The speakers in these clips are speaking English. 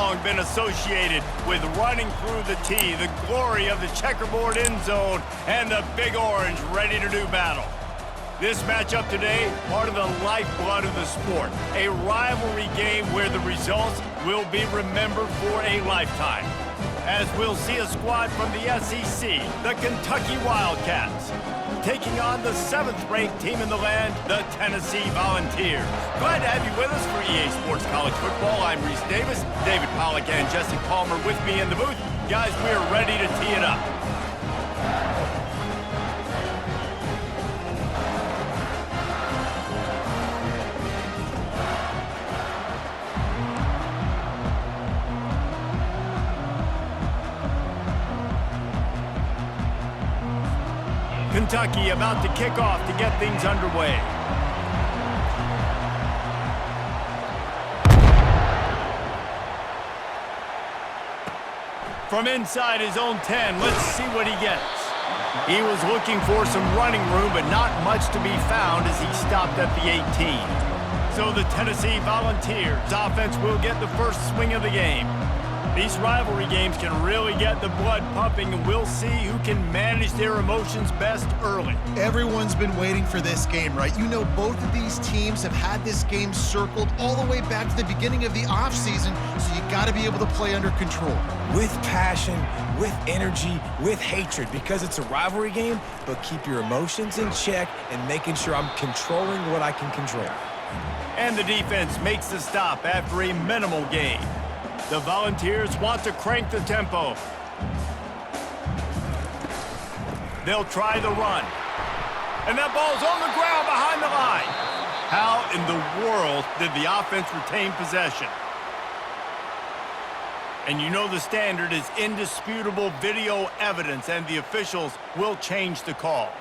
long been associated with running through the tee, the glory of the checkerboard end zone, and the Big Orange ready to do battle. This matchup today, part of the lifeblood of the sport, a rivalry game where the results will be remembered for a lifetime. As we'll see a squad from the SEC, the Kentucky Wildcats, taking on the 7th-ranked team in the land, the Tennessee Volunteers. Glad to have you with us for EA Sports College Football. I'm Reese Davis, David Pollack and Jesse Palmer with me in the booth. Guys, we're ready to tee it up. Kentucky about to kick off to get things underway. From inside his own 10, let's see what he gets. He was looking for some running room, but not much to be found as he stopped at the 18. So the Tennessee Volunteers offense will get the first swing of the game. These rivalry games can really get the blood pumping, and we'll see who can manage their emotions best early. Everyone's been waiting for this game, right? You know, both of these teams have had this game circled all the way back to the beginning of the offseason, so you got to be able to play under control. With passion, with energy, with hatred, because it's a rivalry game, but keep your emotions in check and making sure I'm controlling what I can control. And the defense makes the stop after a minimal gain. The Volunteers want to crank the tempo. They'll try the run. And that ball's on the ground behind the line. How in the world did the offense retain possession? And you know the standard is indisputable video evidence, and the officials will change the call.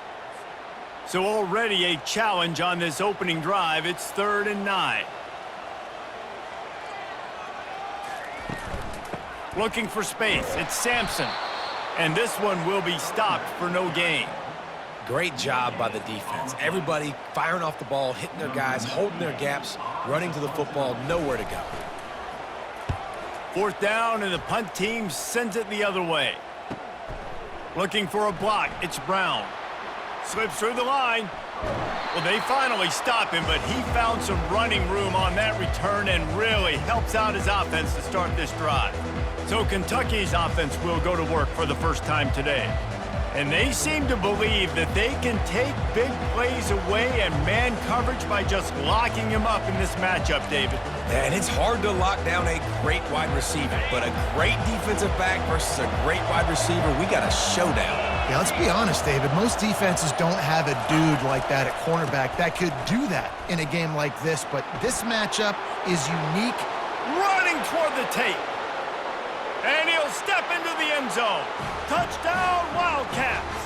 So already a challenge on this opening drive. It's 3rd and 9. Looking for space, it's Sampson. And this one will be stopped for no gain. Great job by the defense. Everybody firing off the ball, hitting their guys, holding their gaps, running to the football, nowhere to go. 4th down, and the punt team sends it the other way. Looking for a block, it's Brown. Slips through the line. Well, they finally stop him, but he found some running room on that return and really helps out his offense to start this drive. So Kentucky's offense will go to work for the first time today. And they seem to believe that they can take big plays away and man coverage by just locking him up in this matchup, David. And it's hard to lock down a great wide receiver, but a great defensive back versus a great wide receiver, we got a showdown. Yeah, let's be honest, David. Most defenses don't have a dude like that at cornerback that could do that in a game like this, but this matchup is unique. Running toward the tape. And he'll step into the end zone. Touchdown, Wildcats.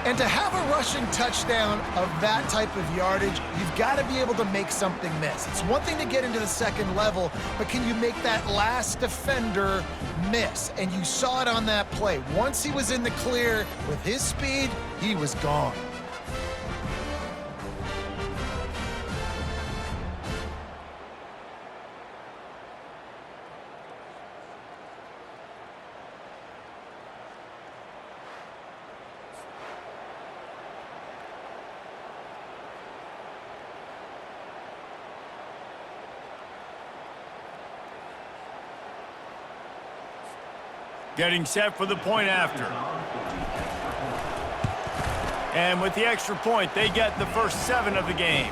And to have a rushing touchdown of that type of yardage, you've got to be able to make something miss. It's one thing to get into the second level, but can you make that last defender miss? And you saw it on that play. Once he was in the clear with his speed, he was gone. Getting set for the point after. And with the extra point, they get the first 7 of the game.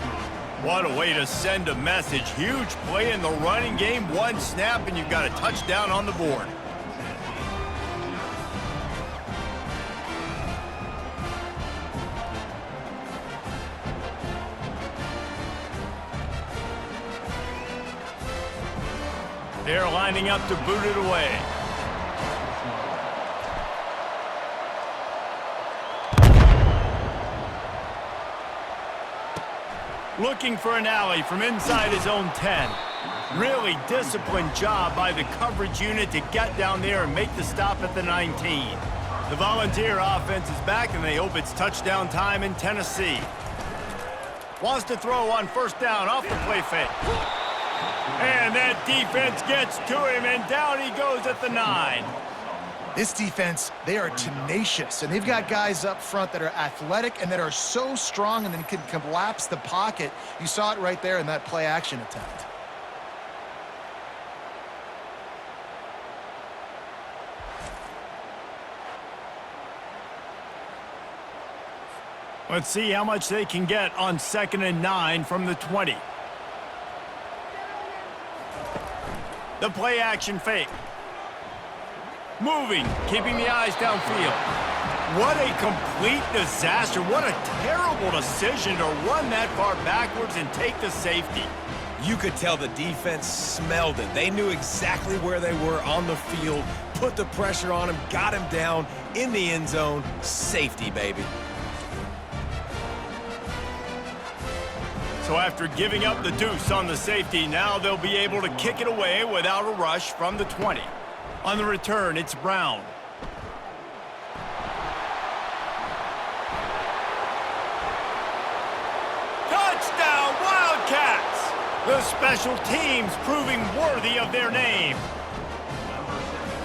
What a way to send a message. Huge play in the running game. One snap, and you've got a touchdown on the board. They're lining up to boot it away. Looking for an alley from inside his own 10. Really disciplined job by the coverage unit to get down there and make the stop at the 19. The Volunteer offense is back, and they hope it's touchdown time in Tennessee. Wants to throw on 1st down off the play fake. And that defense gets to him, and down he goes at the 9. This defense, they are tenacious, and they've got guys up front that are athletic and that are so strong and then can collapse the pocket. You saw it right there in that play-action attempt. Let's see how much they can get on 2nd and 9 from the 20. The play-action fake. Moving, keeping the eyes downfield. What a complete disaster. What a terrible decision to run that far backwards and take the safety. You could tell the defense smelled it. They knew exactly where they were on the field, put the pressure on him, got him down in the end zone. Safety, baby. So after giving up the deuce on the safety, now they'll be able to kick it away without a rush from the 20. On the return, it's Brown. Touchdown, Wildcats! The special teams proving worthy of their name.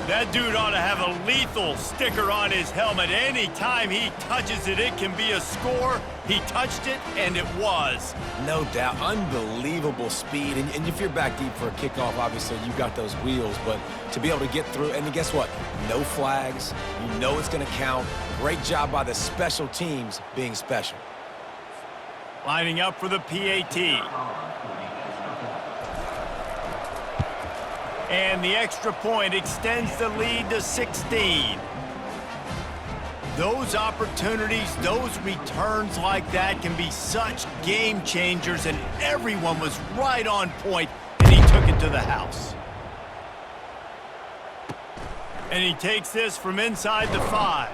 That dude ought to have a lethal sticker on his helmet. Anytime he touches it, it can be a score. He touched it, and it was. No doubt. Unbelievable speed. And if you're back deep for a kickoff, obviously you've got those wheels. But to be able to get through, and guess what? No flags. You know it's going to count. Great job by the special teams being special. Lining up for the PAT. And the extra point extends the lead to 16. Those opportunities, those returns like that can be such game changers, and everyone was right on point, and he took it to the house. And he takes this from inside the 5.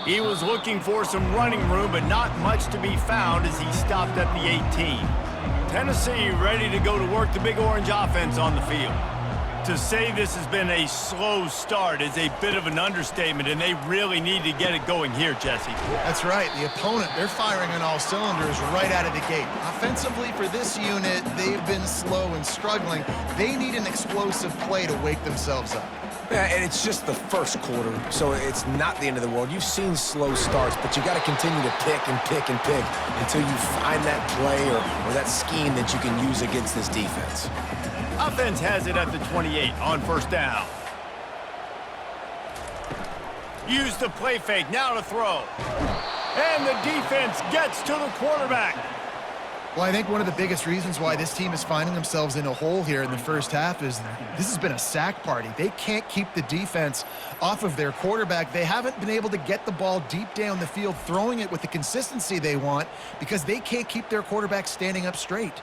He was looking for some running room, but not much to be found as he stopped at the 18. Tennessee ready to go to work the Big Orange offense on the field. To say this has been a slow start is a bit of an understatement, and they really need to get it going here, Jesse. That's right. The opponent, they're firing on all cylinders right out of the gate. Offensively for this unit, they've been slow and struggling. They need an explosive play to wake themselves up. Yeah, and it's just the first quarter, so it's not the end of the world. You've seen slow starts, but you got to continue to pick and pick and pick until you find that play or that scheme that you can use against this defense. Offense has it at the 28 on 1st down. Use the play fake, now to throw. And the defense gets to the quarterback. Well, I think one of the biggest reasons why this team is finding themselves in a hole here in the first half is this has been a sack party. They can't keep the defense off of their quarterback. They haven't been able to get the ball deep down the field, throwing it with the consistency they want because they can't keep their quarterback standing up straight.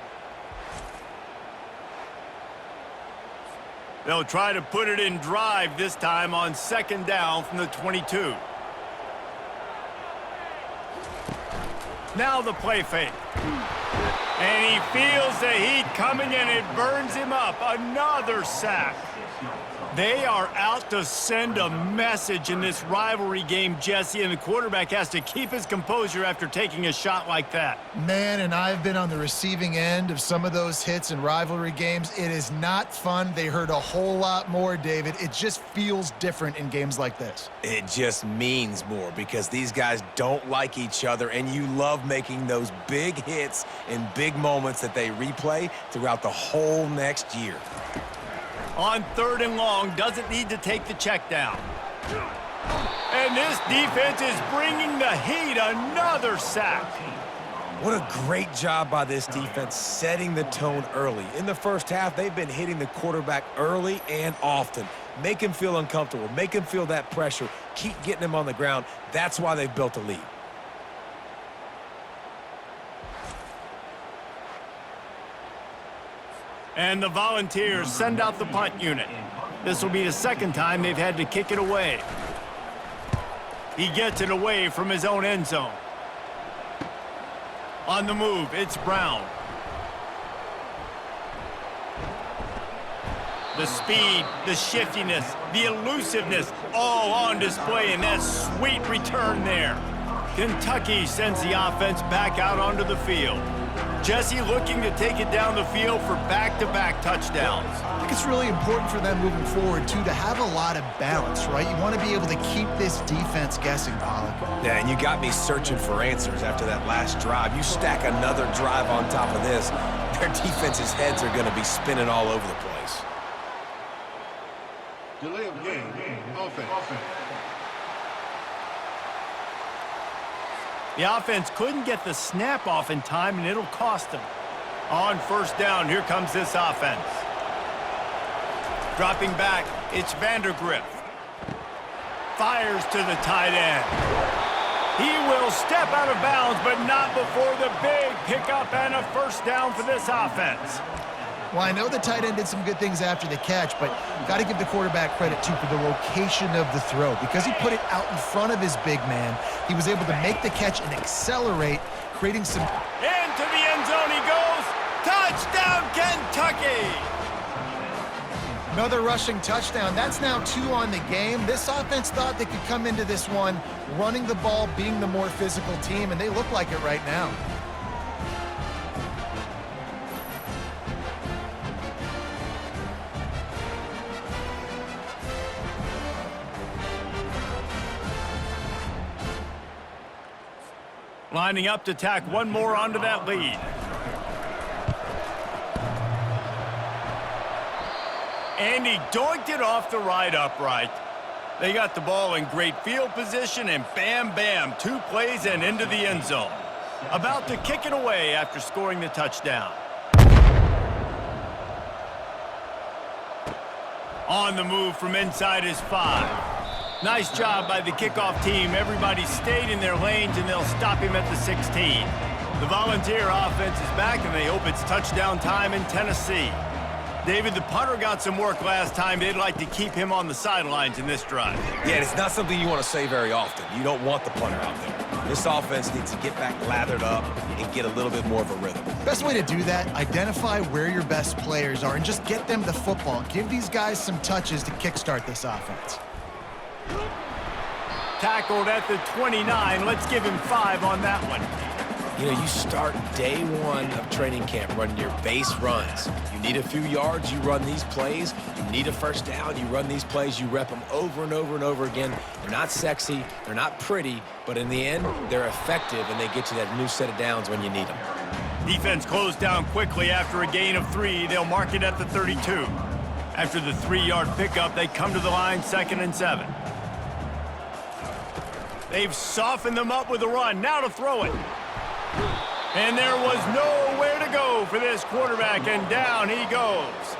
They'll try to put it in drive this time on 2nd down from the 22. Now the play fake. And he feels the heat coming, and it burns him up. Another sack. They are out to send a message in this rivalry game, Jesse, and the quarterback has to keep his composure after taking a shot like that. Man, and I've been on the receiving end of some of those hits in rivalry games. It is not fun. They hurt a whole lot more, David. It just feels different in games like this. It just means more because these guys don't like each other, and you love making those big hits in big moments that they replay throughout the whole next year. On 3rd and long, doesn't need to take the check down. And this defense is bringing the heat. Another sack. What a great job by this defense setting the tone early. In the first half, they've been hitting the quarterback early and often. Make him feel uncomfortable. Make him feel that pressure. Keep getting him on the ground. That's why they've built a lead. And the Volunteers send out the punt unit. This will be the 2nd time they've had to kick it away. He gets it away from his own end zone. On the move, it's Brown. The speed, the shiftiness, the elusiveness, all on display in that sweet return there. Kentucky sends the offense back out onto the field. Jesse looking to take it down the field for back-to-back touchdowns. I think it's really important for them moving forward, too, to have a lot of balance, right? You want to be able to keep this defense guessing, Pollack. Yeah, and you got me searching for answers after that last drive. You stack another drive on top of this, their defense's heads are going to be spinning all over the place. Delay of game, offense. The offense couldn't get the snap off in time, and it'll cost them. On first down, here comes this offense. Dropping back, it's Vandergrift. Fires to the tight end. He will step out of bounds, but not before the big pickup and a first down for this offense. Well, I know the tight end did some good things after the catch, but got to give the quarterback credit, too, for the location of the throw. Because he put it out in front of his big man, he was able to make the catch and accelerate, creating some... Into the end zone he goes. Touchdown, Kentucky! Another rushing touchdown. That's now 2 on the game. This offense thought they could come into this one running the ball, being the more physical team, and they look like it right now. Lining up to tack one more onto that lead. And he doinked it off the right upright. They got the ball in great field position, and bam, bam, 2 plays and into the end zone. About to kick it away after scoring the touchdown. On the move from inside his 5. Nice job by the kickoff team. Everybody stayed in their lanes, and they'll stop him at the 16. The Volunteer offense is back, and they hope it's touchdown time in Tennessee. David, the punter got some work last time. They'd like to keep him on the sidelines in this drive. Yeah, it's not something you want to say very often. You don't want the punter out there. This offense needs to get back lathered up and get a little bit more of a rhythm. Best way to do that, identify where your best players are and just get them the football. Give these guys some touches to kickstart this offense. Tackled at the 29. Let's give him 5 on that one. You know, you start day 1 of training camp running your base runs. You need a few yards, you run these plays. You need a first down, you run these plays. You rep them over and over and over again. They're not sexy, they're not pretty, but in the end, they're effective, and they get you that new set of downs when you need them. Defense closed down quickly after a gain of 3. They'll mark it at the 32. After the 3-yard pickup, they come to the line 2nd and 7. They've softened them up with a run. Now to throw it. And there was nowhere to go for this quarterback, and down he goes.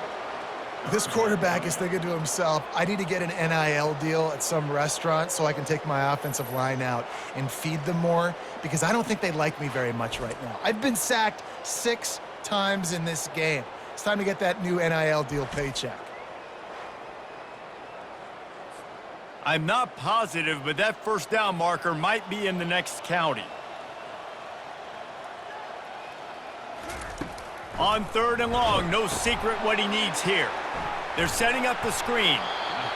This quarterback is thinking to himself, I need to get an NIL deal at some restaurant so I can take my offensive line out and feed them more, because I don't think they like me very much right now. I've been sacked 6 times in this game. It's time to get that new NIL deal paycheck. I'm not positive, but that first down marker might be in the next county. On 3rd and long, no secret what he needs here. They're setting up the screen.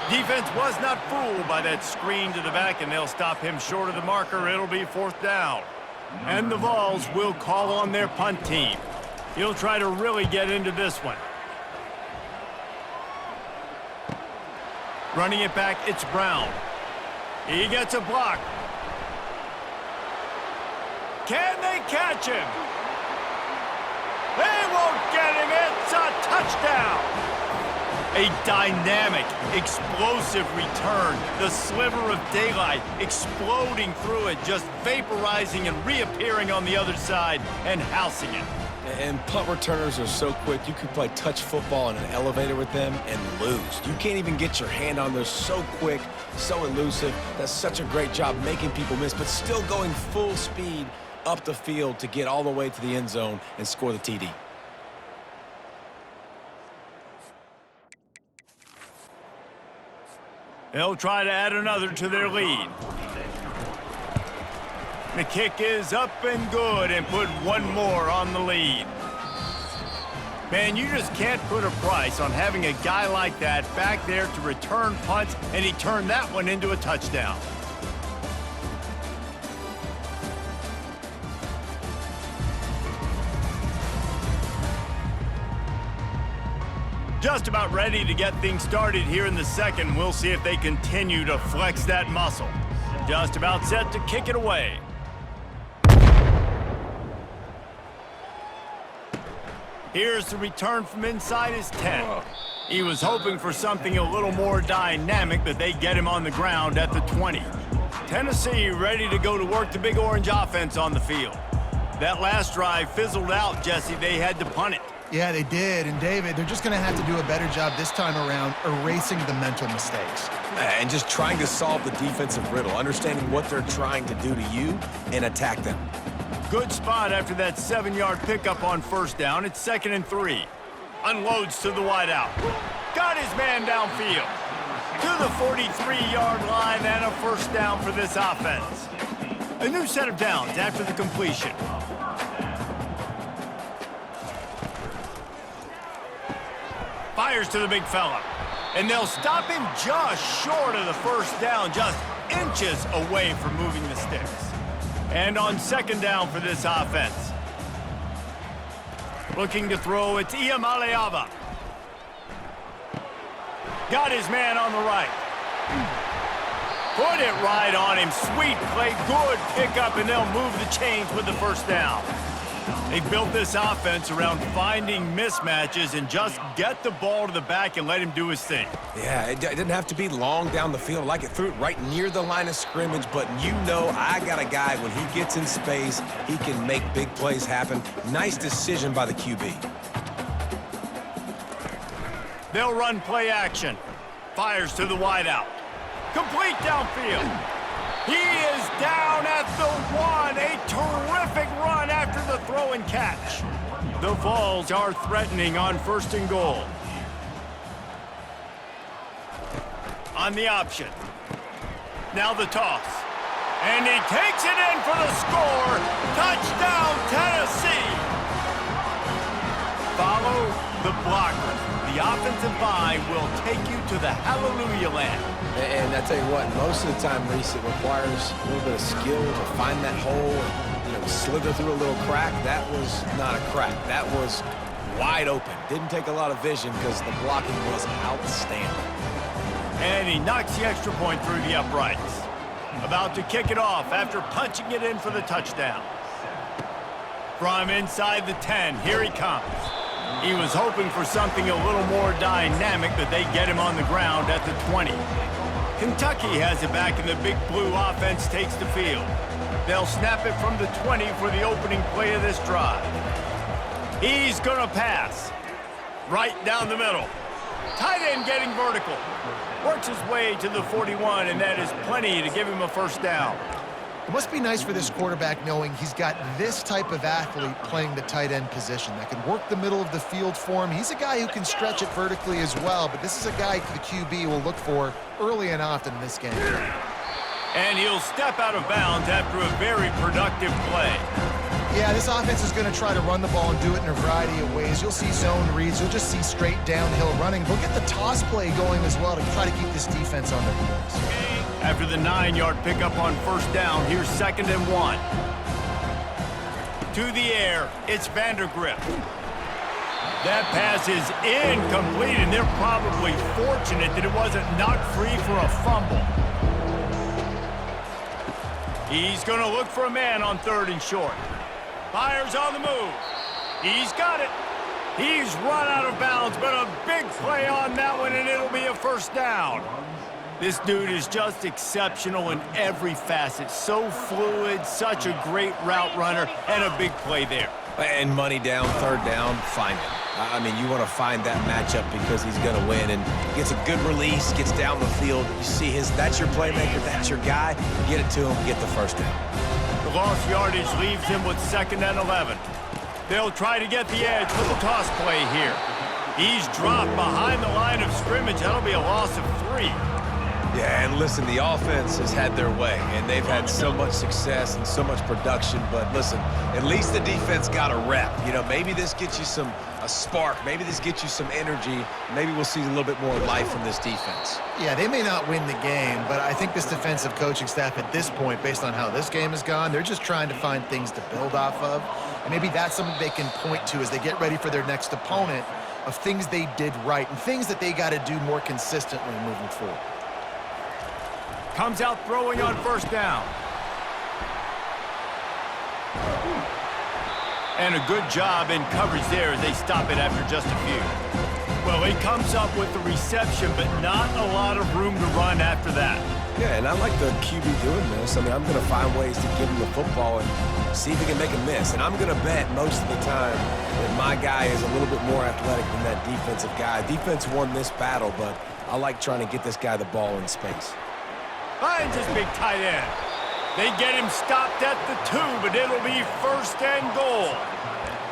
Defense was not fooled by that screen to the back, and they'll stop him short of the marker. It'll be 4th down. And the Vols will call on their punt team. He'll try to really get into this one. Running it back, it's Brown. He gets a block. Can they catch him? They won't get him. It's a touchdown. A dynamic, explosive return. The sliver of daylight exploding through it, just vaporizing and reappearing on the other side and housing it. And punt returners are so quick, you could play touch football in an elevator with them and lose. You can't even get your hand on those. So quick, so elusive. That's such a great job making people miss, but still going full speed up the field to get all the way to the end zone and score the TD. They'll try to add another to their lead. The kick is up and good, and put one more on the lead. Man, you just can't put a price on having a guy like that back there to return punts, and he turned that one into a touchdown. Just about ready to get things started here in the second. We'll see if they continue to flex that muscle. Just about set to kick it away. Here's the return from inside his 10. He was hoping for something a little more dynamic, but they get him on the ground at the 20. Tennessee ready to go to work the Big Orange offense on the field. That last drive fizzled out, Jesse. They had to punt it. Yeah, they did. And, David, they're just going to have to do a better job this time around erasing the mental mistakes. And just trying to solve the defensive riddle, understanding what they're trying to do to you and attack them. Good spot after that 7-yard pickup on first down. It's 2nd and 3. Unloads to the wideout. Got his man downfield. To the 43-yard line and a first down for this offense. A new set of downs after the completion. Fires to the big fella. And they'll stop him just short of the first down, just inches away from moving the sticks. And on 2nd down for this offense. Looking to throw, it's Iamaleava. Got his man on the right. Put it right on him. Sweet play, good pickup, and they'll move the chains with the first down. They built this offense around finding mismatches and just get the ball to the back and let him do his thing. Yeah, it didn't have to be long down the field. Like it threw it right near the line of scrimmage, but you know I got a guy, when he gets in space, he can make big plays happen. Nice decision by the QB. They'll run play action. Fires to the wideout. Complete downfield. He is down at the 1. A terrific run after the throw and catch. The Vols are threatening on 1st and goal. On the option. Now the toss. And he takes it in for the score. Touchdown, Tennessee. Follow the blockers. The offensive line will take you to the hallelujah land. And I tell you what, most of the time, Reese, it requires a little bit of skill to find that hole and, slither through a little crack. That was not a crack. That was wide open. Didn't take a lot of vision because the blocking was outstanding. And he knocks the extra point through the uprights. About to kick it off after punching it in for the touchdown. From inside the 10, here he comes. He was hoping for something a little more dynamic, but they get him on the ground at the 20. Kentucky has it back, and the Big Blue offense takes the field. They'll snap it from the 20 for the opening play of this drive. He's going to pass. Right down the middle. Tight end getting vertical. Works his way to the 41, and that is plenty to give him a first down. It must be nice for this quarterback knowing he's got this type of athlete playing the tight end position that can work the middle of the field for him. He's a guy who can stretch it vertically as well, but this is a guy the QB will look for early and often in this game. And he'll step out of bounds after a very productive play. Yeah, this offense is going to try to run the ball and do it in a variety of ways. You'll see zone reads. You'll just see straight downhill running. They'll get the toss play going as well to try to keep this defense on their heels. After the 9-yard pickup on first down, here's 2nd and 1. To the air, it's Vandergrift. That pass is incomplete, and they're probably fortunate that it wasn't knocked free for a fumble. He's going to look for a man on 3rd and short. Fires on the move. He's got it. He's run out of bounds, but a big play on that one, and it'll be a first down. This dude is just exceptional in every facet. So fluid, such a great route runner, and a big play there. And money down, 3rd down, find him. I mean, you want to find that matchup because he's going to win, and gets a good release, gets down the field. You see that's your playmaker, that's your guy. Get it to him, get the first down. The lost yardage leaves him with 2nd and 11. They'll try to get the edge with a toss play here. He's dropped behind the line of scrimmage. That'll be a loss of 3. Yeah, and listen, the offense has had their way, and they've had so much success and so much production. But listen, at least the defense got a rep. Maybe this gets you a spark. Maybe this gets you some energy. Maybe we'll see a little bit more life from this defense. Yeah, they may not win the game, but I think this defensive coaching staff at this point, based on how this game has gone, they're just trying to find things to build off of. And maybe that's something they can point to as they get ready for their next opponent of things they did right and things that they got to do more consistently moving forward. Comes out throwing on first down. And a good job in coverage there as they stop it after just a few. Well, he comes up with the reception, but not a lot of room to run after that. Yeah, and I like the QB doing this. I mean, I'm going to find ways to give him the football and see if he can make a miss. And I'm going to bet most of the time that my guy is a little bit more athletic than that defensive guy. Defense won this battle, but I like trying to get this guy the ball in space. Finds his big tight end. They get him stopped at the 2, but it'll be first and goal.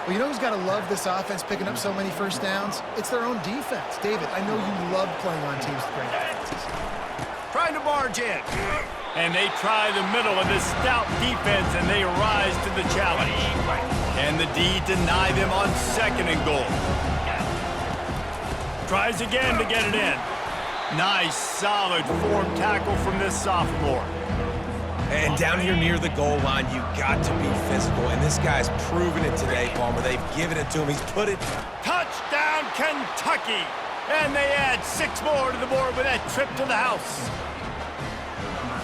Well, you know who's got to love this offense picking up so many first downs? It's their own defense. David, I know you love playing on teams with great defenses. Trying to barge in. And they try the middle of this stout defense, and they rise to the challenge. Can the D deny them on second and goal? Tries again to get it in. Nice, solid form tackle from this sophomore. And down here near the goal line, you got to be physical. And this guy's proven it today, Palmer. They've given it to him. He's put it. Touchdown, Kentucky! And they add 6 more to the board with that trip to the house.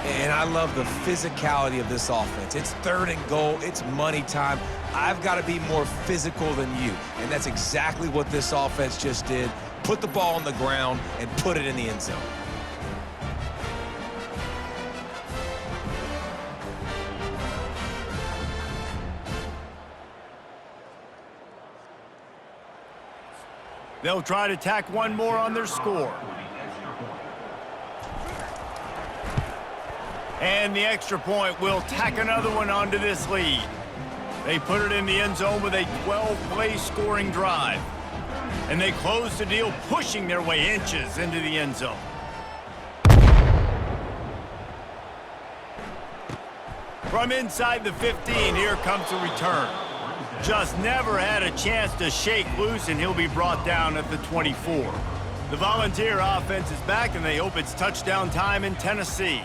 And I love the physicality of this offense. It's third and goal. It's money time. I've got to be more physical than you. And that's exactly what this offense just did. Put the ball on the ground and put it in the end zone. They'll try to tack one more on their score. And the extra point will tack another one onto this lead. They put it in the end zone with a 12-play scoring drive. And they close the deal, pushing their way inches into the end zone. From inside the 15, here comes the return. Just never had a chance to shake loose, and he'll be brought down at the 24. The Volunteer offense is back, and they hope it's touchdown time in Tennessee.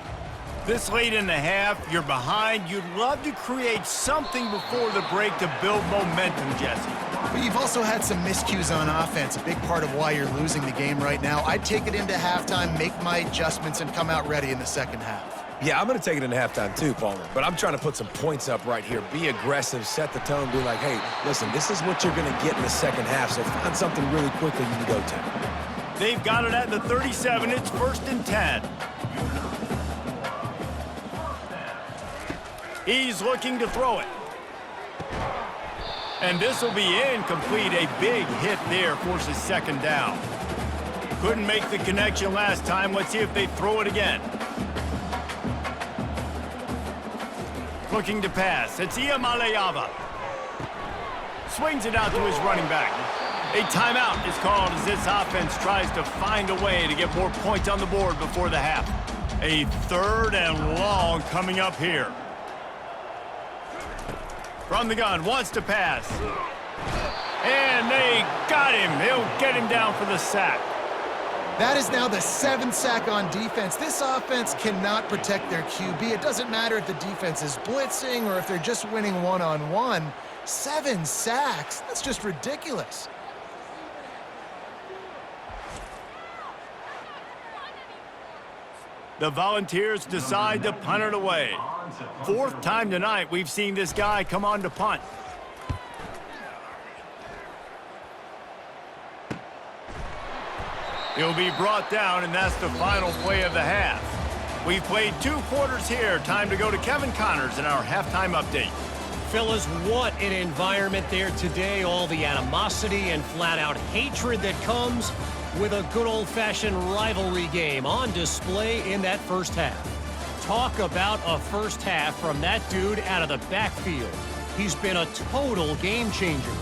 This late in the half, you're behind. You'd love to create something before the break to build momentum, Jesse. But you've also had some miscues on offense, a big part of why you're losing the game right now. I'd take it into halftime, make my adjustments, and come out ready in the second half. Yeah, I'm going to take it into halftime too, Palmer. But I'm trying to put some points up right here. Be aggressive, set the tone, be like, hey, listen, this is what you're going to get in the second half, so find something really quickly you can go to. They've got it at the 37. It's 1st and 10. He's looking to throw it. And this will be incomplete. A big hit there forces second down. Couldn't make the connection last time. Let's see if they throw it again. Looking to pass. It's Iamaleava. Swings it out to his running back. A timeout is called as this offense tries to find a way to get more points on the board before the half. A 3rd and long coming up here. From the gun, wants to pass. And they got him. He'll get him down for the sack. That is now the 7th sack on defense. This offense cannot protect their QB. It doesn't matter if the defense is blitzing or if they're just winning one-on-one. 7 sacks, that's just ridiculous. The Volunteers decide to punt it away. 4th time tonight we've seen this guy come on to punt. He'll be brought down, and that's the final play of the half. We've played 2 quarters here. Time to go to Kevin Connors in our halftime update. Fellas, what an environment there today. All the animosity and flat-out hatred that comes with a good old-fashioned rivalry game on display in that first half. Talk about a first half from that dude out of the backfield. He's been a total game changer.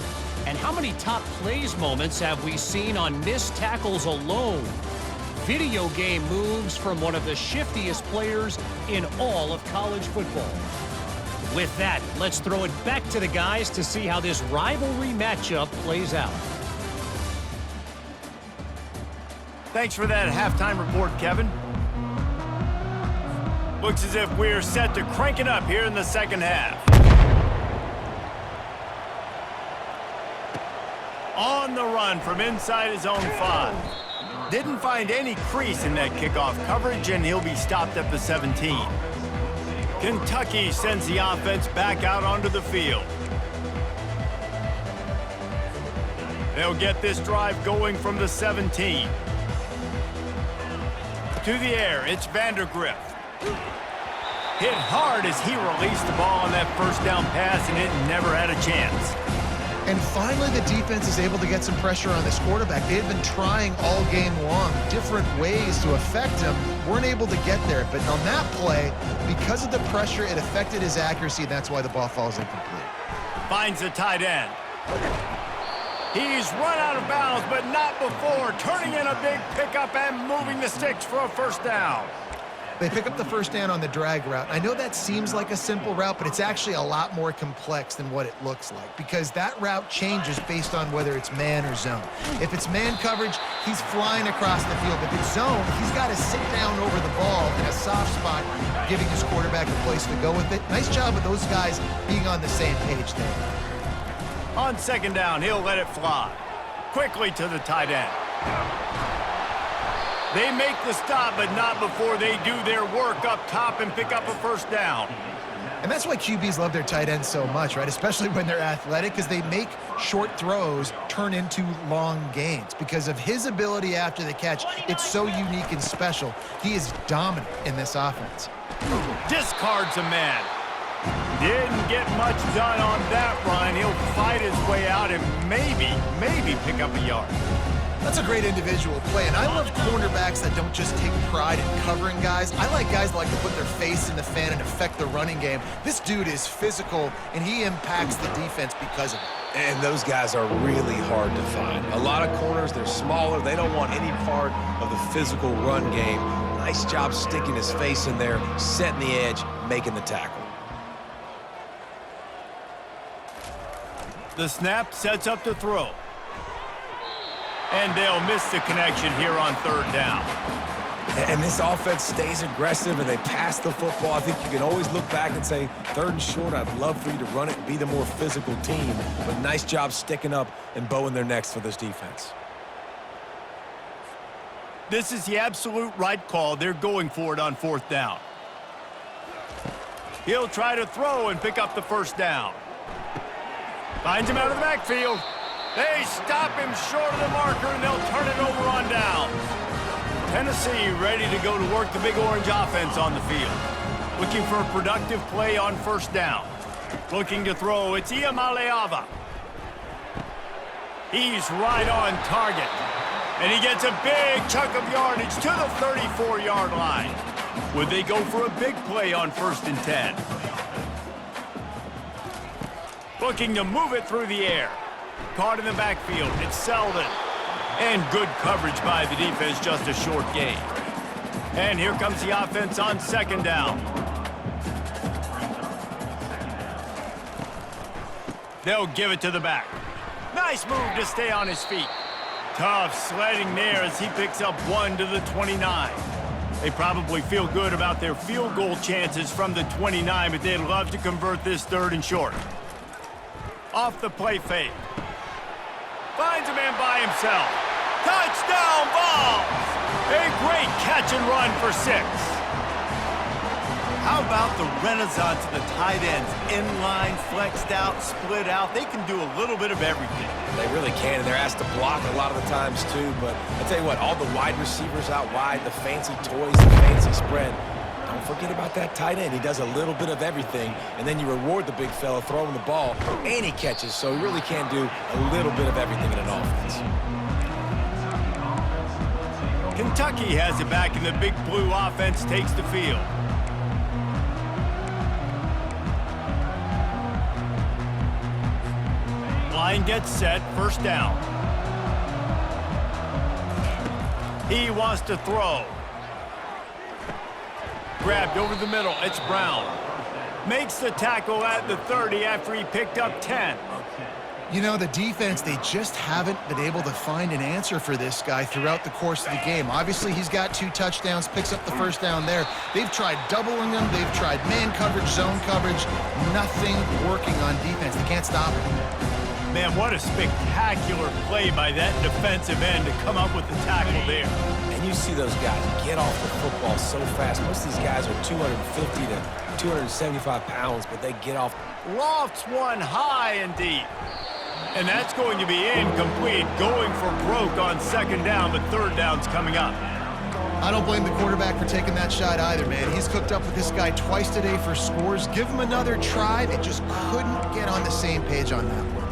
And how many top plays moments have we seen on missed tackles alone? Video game moves from one of the shiftiest players in all of college football. With that, let's throw it back to the guys to see how this rivalry matchup plays out. Thanks for that halftime report, Kevin. Looks as if we're set to crank it up here in the second half. On the run from inside his own 5. Didn't find any crease in that kickoff coverage, and he'll be stopped at the 17. Kentucky sends the offense back out onto the field. They'll get this drive going from the 17. To the air, it's Vandergrift. Hit hard as he released the ball on that first down pass, and it never had a chance. And finally, the defense is able to get some pressure on this quarterback. They had been trying all game long, different ways to affect him. Weren't able to get there. But on that play, because of the pressure, it affected his accuracy, and that's why the ball falls incomplete. Finds the tight end. He's run out of bounds, but not before turning in a big pickup and moving the sticks for a first down. They pick up the first down on the drag route. I know that seems like a simple route, but it's actually a lot more complex than what it looks like because that route changes based on whether it's man or zone. If it's man coverage, he's flying across the field. If it's zone, he's got to sit down over the ball in a soft spot, giving his quarterback a place to go with it. Nice job of those guys being on the same page there. On second down, he'll let it fly. Quickly to the tight end. They make the stop, but not before they do their work up top and pick up a first down. And that's why QBs love their tight ends so much, right? Especially when they're athletic, because they make short throws turn into long gains. Because of his ability after the catch, it's so unique and special. He is dominant in this offense. Discards a man. Didn't get much done on that run. He'll fight his way out and maybe pick up a yard. That's a great individual play, and I love cornerbacks that don't just take pride in covering guys. I like guys that like to put their face in the fan and affect the running game. This dude is physical, and he impacts the defense because of it. And those guys are really hard to find. A lot of corners, they're smaller. They don't want any part of the physical run game. Nice job sticking his face in there, setting the edge, making the tackle. The snap sets up the throw. And they'll miss the connection here on third down. And this offense stays aggressive and they pass the football. I think you can always look back and say, third and short, I'd love for you to run it and be the more physical team. But nice job sticking up and bowing their necks for this defense. This is the absolute right call. They're going for it on fourth down. He'll try to throw and pick up the first down. Finds him out of the backfield. They stop him short of the marker, and they'll turn it over on downs. Tennessee ready to go to work the Big Orange offense on the field. Looking for a productive play on first down. Looking to throw, it's Iamaleava. He's right on target. And he gets a big chunk of yardage to the 34-yard line. Would they go for a big play on 1st and 10? Looking to move it through the air. Caught in the backfield, it's Selden. And good coverage by the defense, just a short gain. And here comes the offense on second down. They'll give it to the back. Nice move to stay on his feet. Tough sledding there as he picks up 1 to the 29. They probably feel good about their field goal chances from the 29, but they'd love to convert this third and short. Off the play fake. Finds a man by himself. Touchdown Vols! A great catch and run for 6. How about the renaissance of the tight ends? Inline, flexed out, split out. They can do a little bit of everything. They really can, and they're asked to block a lot of the times too. But I tell you what, all the wide receivers out wide, the fancy toys, the fancy spread. Don't forget about that tight end. He does a little bit of everything, and then you reward the big fella throwing the ball, and he catches, so he really can do a little bit of everything in an offense. Kentucky has it back, and the Big Blue offense takes the field. Line gets set, first down. He wants to throw. Grabbed over the middle, it's Brown. Makes the tackle at the 30 after he picked up 10. You know, the defense, they just haven't been able to find an answer for this guy throughout the course of the game. Obviously, he's got 2 touchdowns, picks up the first down there. They've tried doubling him. They've tried man coverage, zone coverage. Nothing working on defense. They can't stop him. Man, what a spectacular play by that defensive end to come up with the tackle there. And you see those guys get off the football so fast. Most of these guys are 250 to 275 pounds, but they get off. Lofts one high and deep. And that's going to be incomplete, going for broke on second down, but third down's coming up. I don't blame the quarterback for taking that shot either, man. He's cooked up with this guy twice today for scores. Give him another try. They just couldn't get on the same page on that one.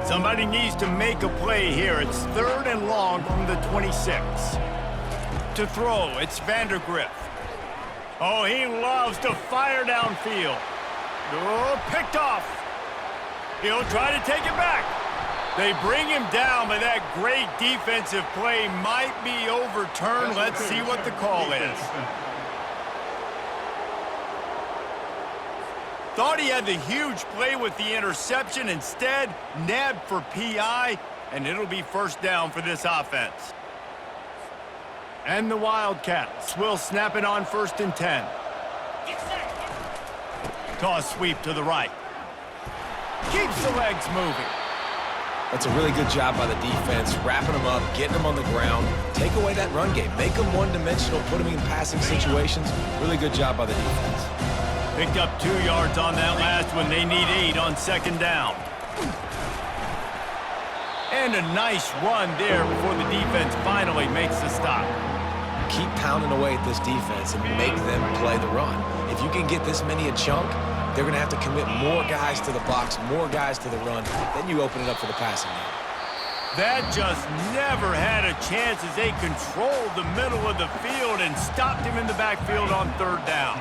Somebody needs to make a play here. It's third and long from the 26. To throw, it's Vandergriff. Oh, he loves to fire downfield. Oh, picked off. He'll try to take it back. They bring him down, but that great defensive play might be overturned. Let's see what the call is. Thought he had the huge play with the interception. Instead, nabbed for PI, and it'll be first down for this offense. And the Wildcats will snap it on 1st and 10. Toss sweep to the right. Keeps the legs moving. That's a really good job by the defense, wrapping them up, getting them on the ground. Take away that run game. Make them one-dimensional, put them in passing situations. Really good job by the defense. Picked up 2 yards on that last one. They need 8 on second down. And a nice run there before the defense finally makes the stop. Keep pounding away at this defense and make them play the run. If you can get this many a chunk, they're going to have to commit more guys to the box, more guys to the run. Then you open it up for the passing game. That just never had a chance as they controlled the middle of the field and stopped him in the backfield on third down.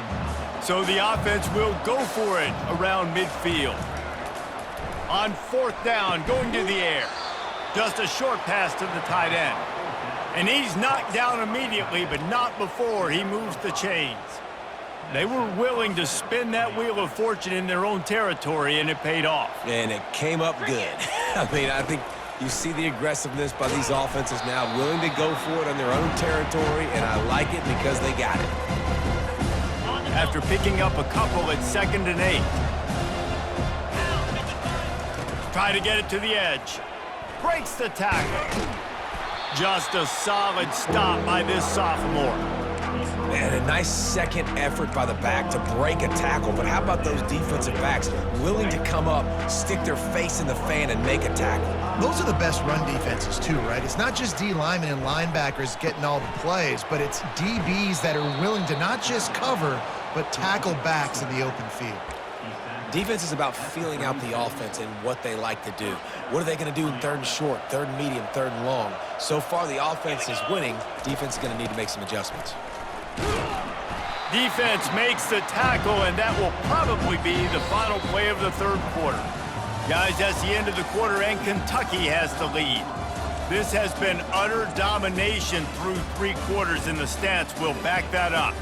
So the offense will go for it around midfield. On fourth down, going to the air. Just a short pass to the tight end. And he's knocked down immediately, but not before he moves the chains. They were willing to spin that wheel of fortune in their own territory, and it paid off. And it came up good. I mean, I think you see the aggressiveness by these offenses now, willing to go for it on their own territory, and I like it because they got it. After picking up a couple at 2nd and 8. Try to get it to the edge. Breaks the tackle. Just a solid stop by this sophomore. And a nice second effort by the back to break a tackle. But how about those defensive backs willing to come up, stick their face in the fan, and make a tackle? Those are the best run defenses too, right? It's not just D linemen and linebackers getting all the plays, but it's DBs that are willing to not just cover, but tackle backs in the open field. Defense is about feeling out the offense and what they like to do. What are they going to do in third and short, third and medium, third and long? So far, the offense is winning. Defense is going to need to make some adjustments. Defense makes the tackle, and that will probably be the final play of the third quarter. Guys, that's the end of the quarter, and Kentucky has the lead. This has been utter domination through 3 quarters, and the stats will back that up.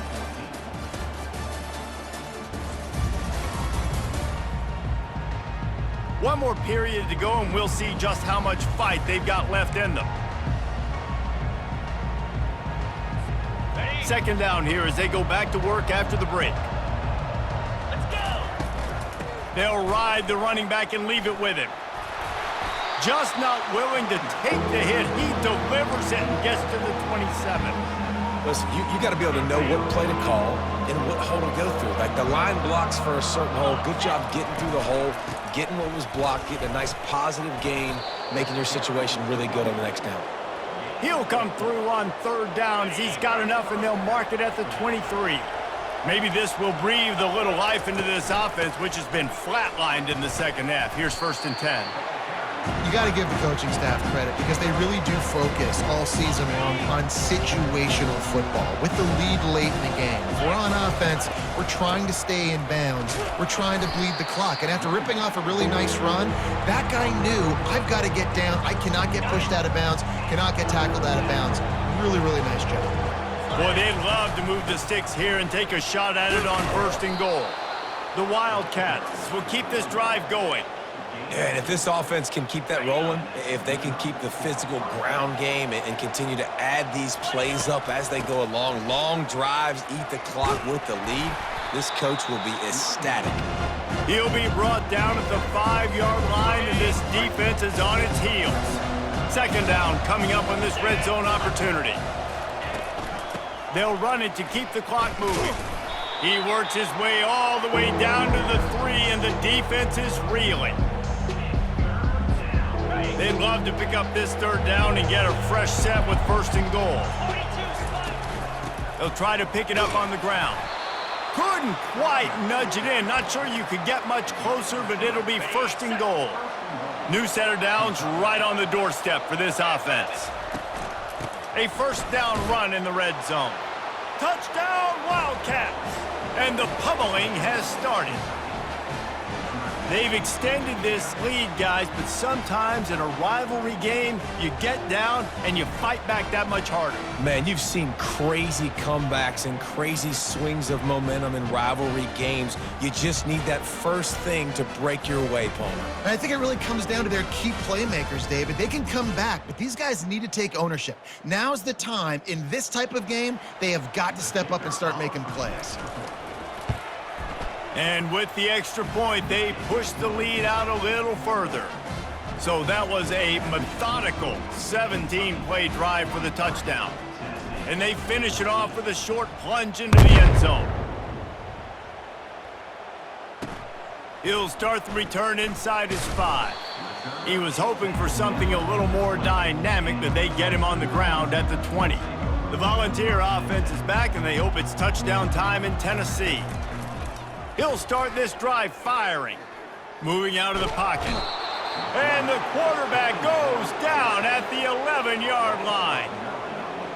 One more period to go, and we'll see just how much fight they've got left in them. Second down here as they go back to work after the break. Let's go. They'll ride the running back and leave it with him. Just not willing to take the hit. He delivers it and gets to the 27. Listen, you got to be able to know what play to call and what hole to go through. Like the line blocks for a certain hole. Good job getting through the hole, getting what was blocked, getting a nice positive gain, making your situation really good on the next down. He'll come through on third down as he's got enough, and they'll mark it at the 23. Maybe this will breathe a little life into this offense, which has been flatlined in the second half. Here's 1st and 10. You got to give the coaching staff credit because they really do focus all season long on situational football with the lead late in the game. If we're on offense, we're trying to stay in bounds. We're trying to bleed the clock. And after ripping off a really nice run, that guy knew, I've got to get down. I cannot get pushed out of bounds, cannot get tackled out of bounds. Really, really nice job. Boy, they'd love to move the sticks here and take a shot at it on 1st and goal. The Wildcats will keep this drive going. And if this offense can keep that rolling, if they can keep the physical ground game and continue to add these plays up as they go along, long drives, eat the clock with the lead, this coach will be ecstatic. He'll be brought down at the 5-yard line, and this defense is on its heels. Second down coming up on this red zone opportunity. They'll run it to keep the clock moving. He works his way all the way down to the 3, and the defense is reeling. They'd love to pick up this third down and get a fresh set with 1st and goal. They'll try to pick it up on the ground. Couldn't quite nudge it in. Not sure you could get much closer, but it'll be 1st and goal. New set of downs right on the doorstep for this offense. A 1st down run in the red zone. Touchdown, Wildcats! And the pummeling has started. They've extended this lead, guys, but sometimes in a rivalry game, you get down and you fight back that much harder. Man, you've seen crazy comebacks and crazy swings of momentum in rivalry games. You just need that first thing to break your way, Palmer. And I think it really comes down to their key playmakers, David. They can come back, but these guys need to take ownership. Now's the time. In this type of game, they have got to step up and start making plays. And with the extra point, they pushed the lead out a little further. So that was a methodical 17-play drive for the touchdown. And they finish it off with a short plunge into the end zone. He'll start the return inside his 5. He was hoping for something a little more dynamic, but they get him on the ground at the 20. The Volunteer offense is back, and they hope it's touchdown time in Tennessee. He'll start this drive firing. Moving out of the pocket. And the quarterback goes down at the 11-yard line.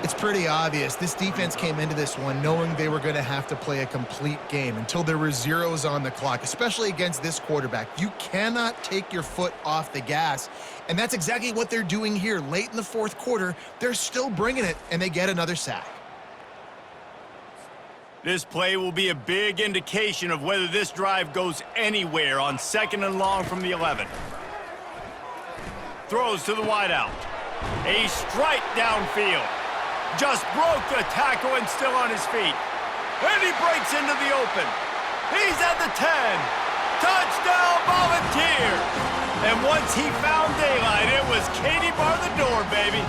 It's pretty obvious. This defense came into this one knowing they were going to have to play a complete game until there were zeros on the clock, especially against this quarterback. You cannot take your foot off the gas, and that's exactly what they're doing here. Late in the 4th quarter, they're still bringing it, and they get another sack. This play will be a big indication of whether this drive goes anywhere on 2nd and long from the 11. Throws to the wideout. A strike downfield. Just broke the tackle and still on his feet. And he breaks into the open. He's at the 10. Touchdown, Volunteers! And once he found daylight, it was Katie bar the door, baby.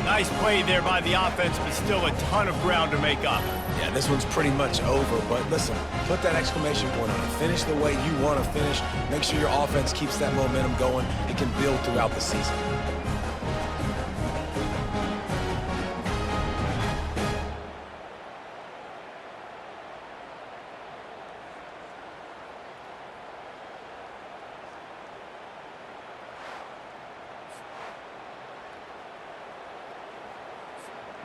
Nice play there by the offense, but still a ton of ground to make up. Yeah, this one's pretty much over, but listen, put that exclamation point on it. Finish the way you want to finish. Make sure your offense keeps that momentum going and can build throughout the season.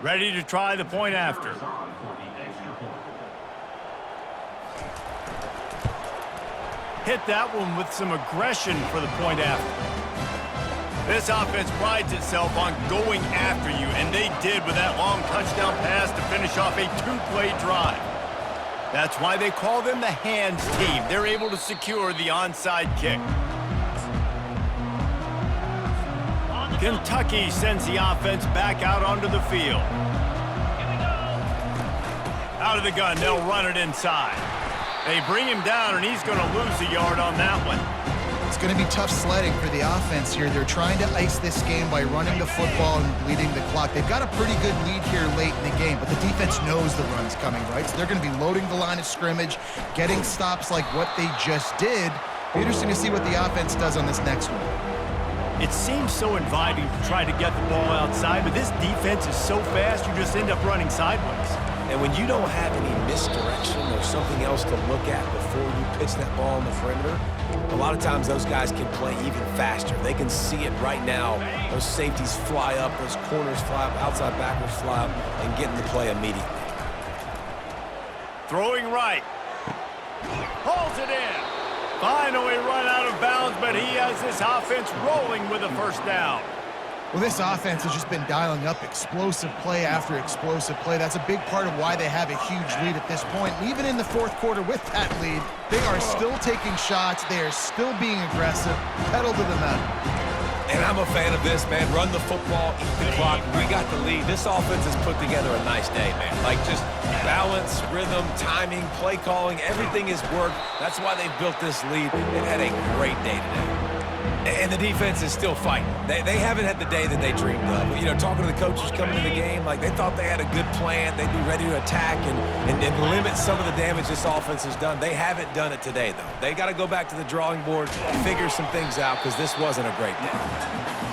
Ready to try the point after. Hit that one with some aggression for the point after. This offense prides itself on going after you, and they did with that long touchdown pass to finish off a 2-play drive. That's why they call them the hands team. They're able to secure the onside kick. Kentucky sends the offense back out onto the field. Out of the gun, they'll run it inside. They bring him down, and he's going to lose a yard on that one. It's going to be tough sledding for the offense here. They're trying to ice this game by running the football and bleeding the clock. They've got a pretty good lead here late in the game, but the defense knows the run's coming, right? So they're going to be loading the line of scrimmage, getting stops like what they just did. Be interesting to see what the offense does on this next one. It seems so inviting to try to get the ball outside, but this defense is so fast, you just end up running sideways. And when you don't have any misdirection or something else to look at before you pitch that ball on the perimeter, a lot of times those guys can play even faster. They can see it right now. Those safeties fly up, those corners fly up, outside backers fly up, and get in the play immediately. Throwing right. Pulls it in. Finally run out of bounds, but he has this offense rolling with a 1st down. Well, this offense has just been dialing up explosive play after explosive play. That's a big part of why they have a huge lead at this point. And even in the fourth quarter with that lead, they are still taking shots. They are still being aggressive, pedal to the metal. And I'm a fan of this, man. Run the football, eat the clock. We got the lead. This offense has put together a nice day, man. Like just balance, rhythm, timing, play calling, everything has worked. That's why they've built this lead. They've had a great day today. And the defense is still fighting. They haven't had the day that they dreamed of. You know, talking to the coaches coming into the game, like they thought they had a good plan. They'd be ready to attack and limit some of the damage this offense has done. They haven't done it today, though. They got to go back to the drawing board, figure some things out, because this wasn't a great day.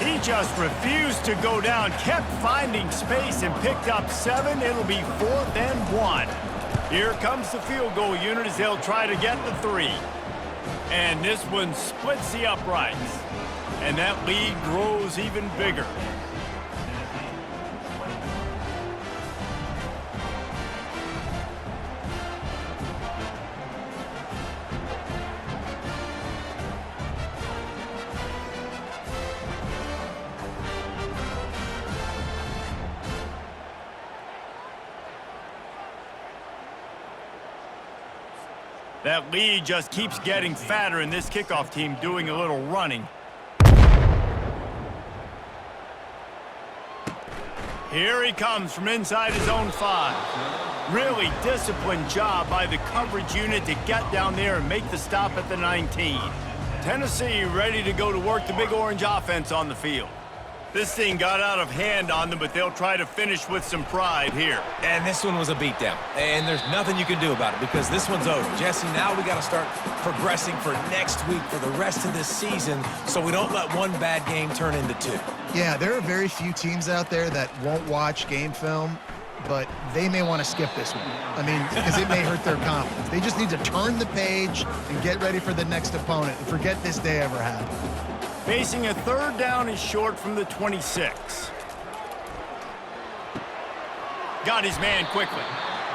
He just refused to go down, kept finding space and picked up 7. It'll be 4th and 1. Here comes the field goal unit as they'll try to get the 3. And this one splits the uprights. And that lead grows even bigger. That lead just keeps getting fatter, and this kickoff team doing a little running. Here he comes from inside his own 5. Really disciplined job by the coverage unit to get down there and make the stop at the 19. Tennessee ready to go to work the Big Orange offense on the field. This thing got out of hand on them, but they'll try to finish with some pride here. And this one was a beatdown. And there's nothing you can do about it because this one's over. Jesse, now we got to start progressing for next week for the rest of this season so we don't let one bad game turn into 2. Yeah, there are very few teams out there that won't watch game film, but they may want to skip this one. I mean, because it may hurt their confidence. They just need to turn the page and get ready for the next opponent and forget this day ever happened. Facing a 3rd down and short from the 26. Got his man quickly.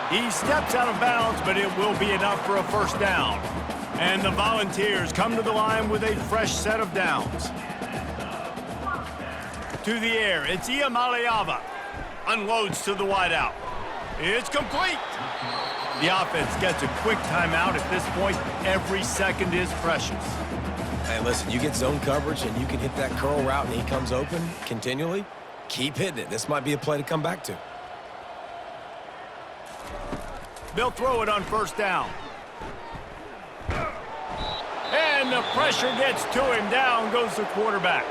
He steps out of bounds, but it will be enough for a 1st down. And the Volunteers come to the line with a fresh set of downs. To the air, it's Iamaleava. Unloads to the wideout. It's complete. The offense gets a quick timeout. At this point, every second is precious. Hey, listen, you get zone coverage and you can hit that curl route and he comes open continually, keep hitting it. This might be a play to come back to. They'll throw it on 1st down. And the pressure gets to him. Down goes the quarterback.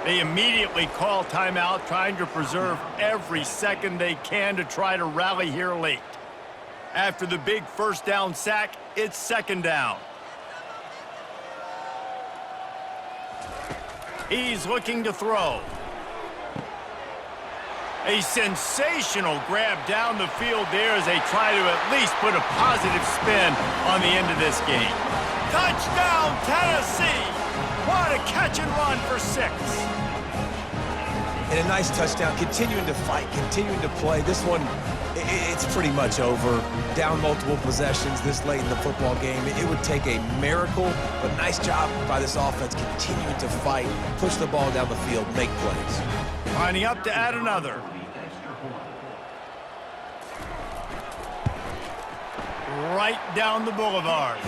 They immediately call timeout, trying to preserve every second they can to try to rally here late. After the big 1st down sack, it's 2nd down. He's looking to throw. A sensational grab down the field there as they try to at least put a positive spin on the end of this game. Touchdown, Tennessee! What a catch and run for 6. And a nice touchdown, continuing to fight, continuing to play. This one, it's pretty much over. Down multiple possessions this late in the football game. It would take a miracle, but nice job by this offense continuing to fight, push the ball down the field, make plays. Lining up to add another. Right down the boulevard.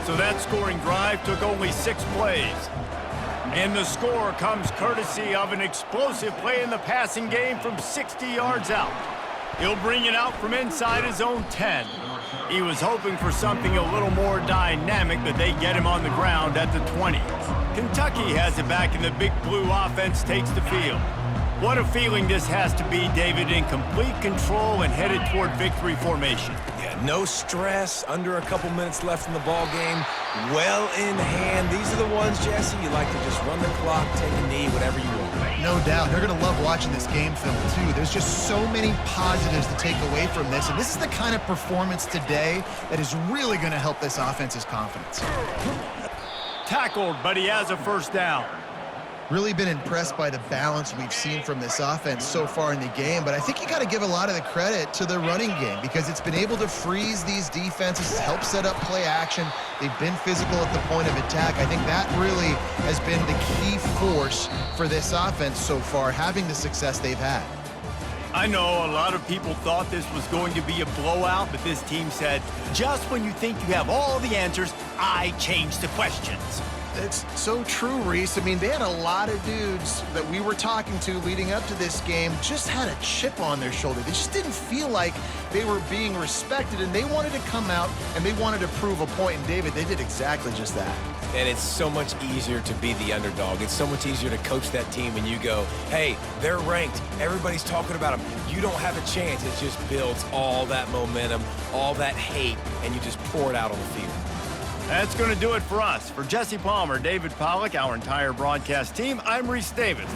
So that scoring drive took only 6 plays. And the score comes courtesy of an explosive play in the passing game from 60 yards out. He'll bring it out from inside his own 10. He was hoping for something a little more dynamic, but they get him on the ground at the 20. Kentucky has it back, and the Big Blue offense takes the field. What a feeling this has to be, David, in complete control and headed toward victory formation. Yeah, no stress, under a couple minutes left in the ball game, well in hand. These are the ones, Jesse, you like to just run the clock, take a knee, whatever you want. No doubt. They're going to love watching this game film, too. There's just so many positives to take away from this, and this is the kind of performance today that is really going to help this offense's confidence. Tackled, but he has a 1st down. Really been impressed by the balance we've seen from this offense so far in the game, but I think you got to give a lot of the credit to the running game because it's been able to freeze these defenses, help set up play action. They've been physical at the point of attack. I think that really has been the key force for this offense so far, having the success they've had. I know a lot of people thought this was going to be a blowout, but this team said, just when you think you have all the answers, I change the questions. It's so true, Reese. I mean, they had a lot of dudes that we were talking to leading up to this game just had a chip on their shoulder. They just didn't feel like they were being respected, and they wanted to come out and they wanted to prove a point. And, David, they did exactly just that. And it's so much easier to be the underdog. It's so much easier to coach that team and you go, hey, they're ranked. Everybody's talking about them. You don't have a chance. It just builds all that momentum, all that hate, and you just pour it out on the field. That's going to do it for us. For Jesse Palmer, David Pollack, our entire broadcast team, I'm Reese Davis.